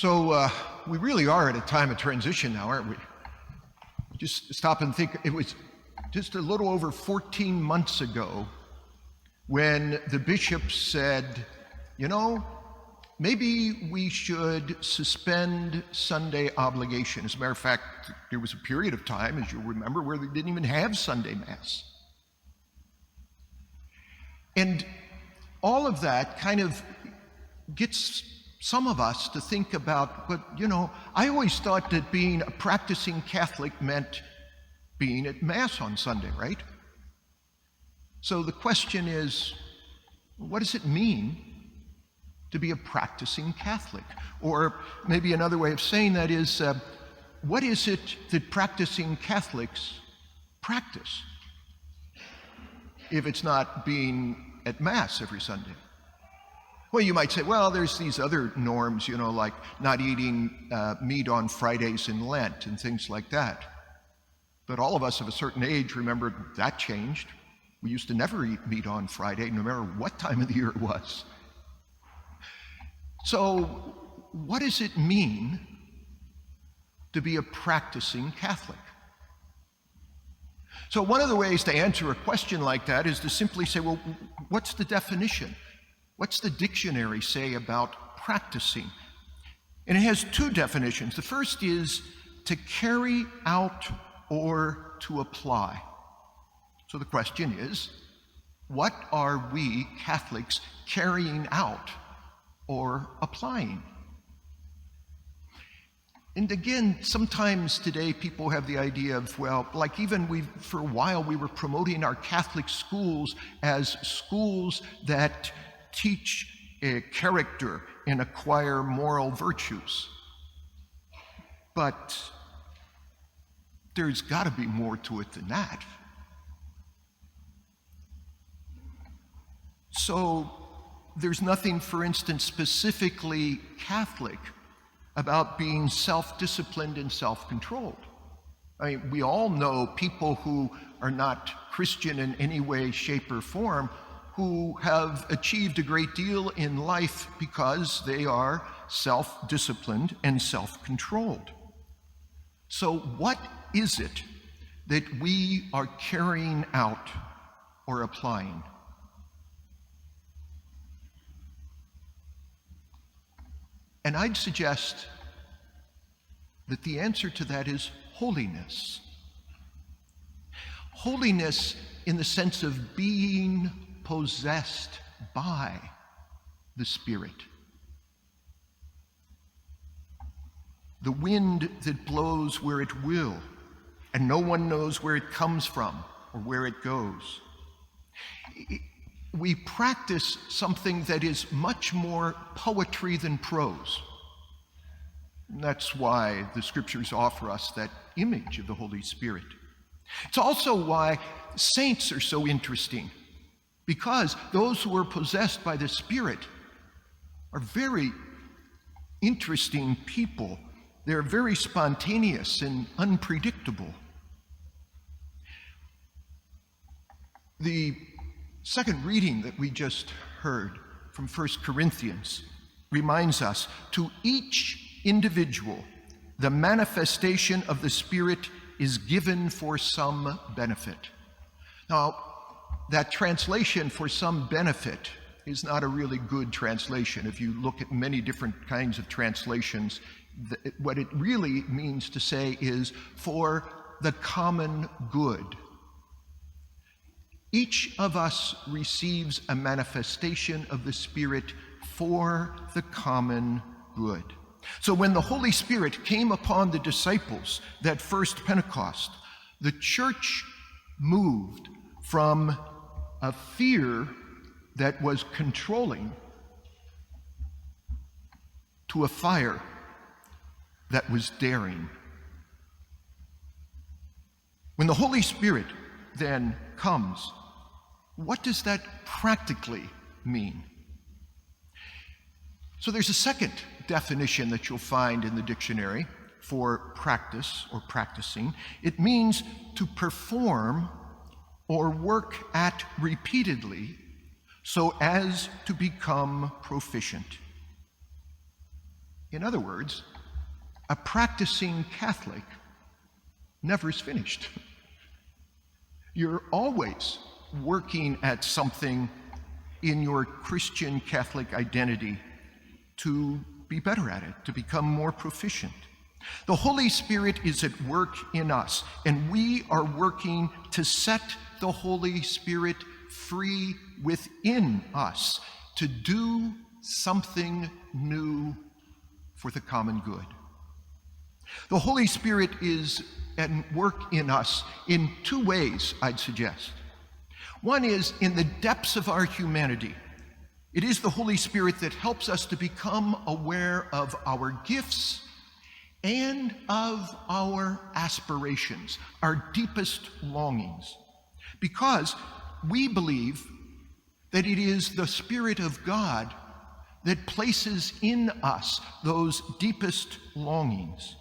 So we really are at a time of transition now, aren't we? Just stop and think. It was just a little over 14 months ago when the bishop said, you know, maybe we should suspend Sunday obligation. As a matter of fact, there was a period of time, as you'll remember, where they didn't even have Sunday Mass. And all of that kind of gets some of us to think about, but you know, I always thought that being a practicing Catholic meant being at Mass on Sunday, right? So the question is, what does it mean to be a practicing Catholic? Or maybe another way of saying that is, what is it that practicing Catholics practice if it's not being at Mass every Sunday? Well, you might say, well, there's these other norms, you know, like not eating meat on Fridays in Lent and things like that. But all of us of a certain age remember that changed. We used to never eat meat on Friday, no matter what time of the year it was. So what does it mean to be a practicing Catholic? So one of the ways to answer a question like that is to simply say, well, what's the definition? What's the dictionary say about practicing? And it has two definitions. The first is to carry out or to apply. So the question is, what are we Catholics carrying out or applying? And again, sometimes today people have the idea of, well, like even for a while we were promoting our Catholic schools as schools that teach character and acquire moral virtues. But there's got to be more to it than that. So there's nothing, for instance, specifically Catholic about being self-disciplined and self-controlled. I mean, we all know people who are not Christian in any way, shape, or form who have achieved a great deal in life because they are self-disciplined and self-controlled. So what is it that we are carrying out or applying? And I'd suggest that the answer to that is holiness. Holiness in the sense of being possessed by the Spirit. The wind that blows where it will, and no one knows where it comes from or where it goes. We practice something that is much more poetry than prose. And that's why the scriptures offer us that image of the Holy Spirit. It's also why saints are so interesting, because those who are possessed by the Spirit are very interesting people. They're very spontaneous and unpredictable. The second reading that we just heard from 1 Corinthians reminds us, to each individual, the manifestation of the Spirit is given for some benefit. Now, that translation, for some benefit, is not a really good translation. If you look at many different kinds of translations, what it really means to say is for the common good. Each of us receives a manifestation of the Spirit for the common good. So when the Holy Spirit came upon the disciples that first Pentecost, the church moved from a fear that was controlling to a fire that was daring. When the Holy Spirit then comes, what does that practically mean? So there's a second definition that you'll find in the dictionary for practice or practicing. It means to perform or work at repeatedly so as to become proficient. In other words, a practicing Catholic never is finished. You're always working at something in your Christian Catholic identity to be better at it, to become more proficient. The Holy Spirit is at work in us, and we are working to set the Holy Spirit free within us to do something new for the common good. The Holy Spirit is at work in us in two ways, I'd suggest. One is in the depths of our humanity. It is the Holy Spirit that helps us to become aware of our gifts and of our aspirations, our deepest longings, because we believe that it is the Spirit of God that places in us those deepest longings.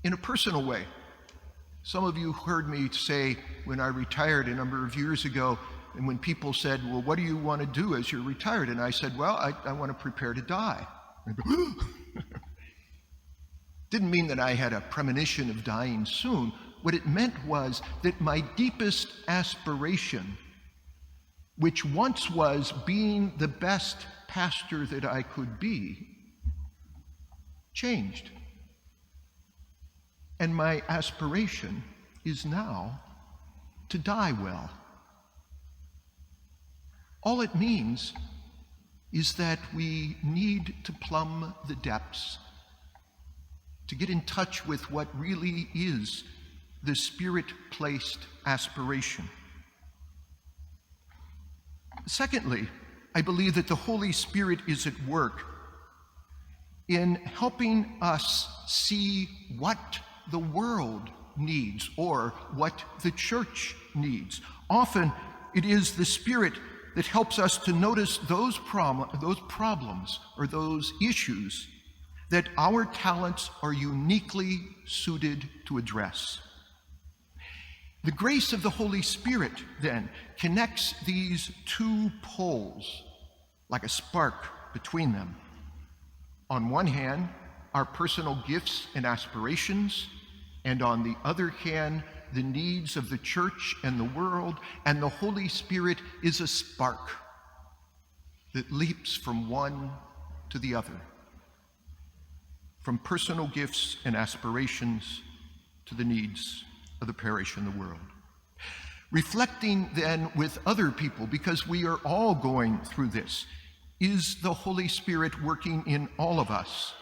In a personal way, some of you heard me say when I retired a number of years ago, and when people said, well, what do you want to do as you're retired? And I said, well, I want to prepare to die. Didn't mean that I had a premonition of dying soon. What it meant was that my deepest aspiration, which once was being the best pastor that I could be, changed. And my aspiration is now to die well. All it means is that we need to plumb the depths, to get in touch with what really is the Spirit-placed aspiration. Secondly, I believe that the Holy Spirit is at work in helping us see what the world needs or what the church needs. Often it is the Spirit that helps us to notice those problems or those issues that our talents are uniquely suited to address. The grace of the Holy Spirit, then, connects these two poles like a spark between them. On one hand, our personal gifts and aspirations, and on the other hand, the needs of the church and the world, and the Holy Spirit is a spark that leaps from one to the other, from personal gifts and aspirations to the needs of the parish and the world. Reflecting then with other people, because we are all going through this, is the Holy Spirit working in all of us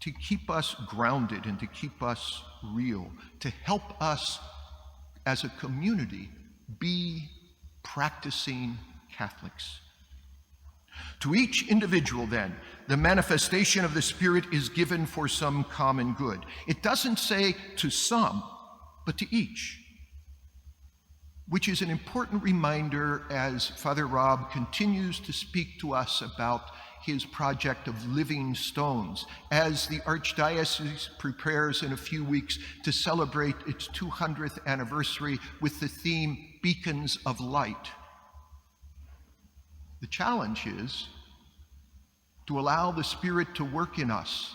to keep us grounded and to keep us real, to help us as a community be practicing Catholics. To each individual, then, the manifestation of the Spirit is given for some common good. It doesn't say to some, but to each, which is an important reminder as Father Rob continues to speak to us about his project of living stones, as the Archdiocese prepares in a few weeks to celebrate its 200th anniversary with the theme Beacons of Light. The challenge is to allow the Spirit to work in us,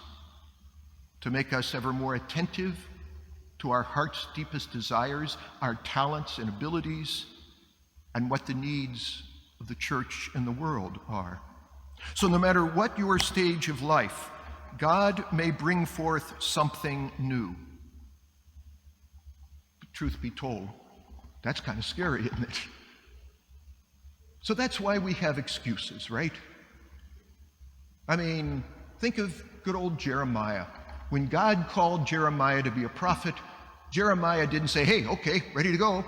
to make us ever more attentive to our heart's deepest desires, our talents and abilities, and what the needs of the church and the world are. So no matter what your stage of life, God may bring forth something new. But truth be told, that's kind of scary, isn't it? So that's why we have excuses, right? I mean, think of good old Jeremiah. When God called Jeremiah to be a prophet, Jeremiah didn't say, hey, okay, ready to go.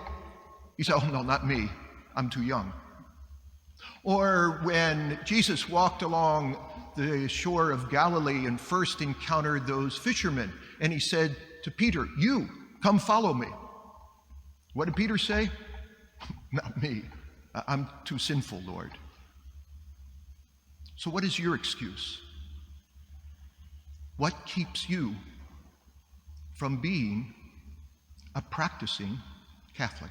He said, oh, no, not me. I'm too young. Or when Jesus walked along the shore of Galilee and first encountered those fishermen, and he said to Peter, you, come follow me. What did Peter say? Not me. I'm too sinful, Lord. So what is your excuse? What keeps you from being a practicing Catholic?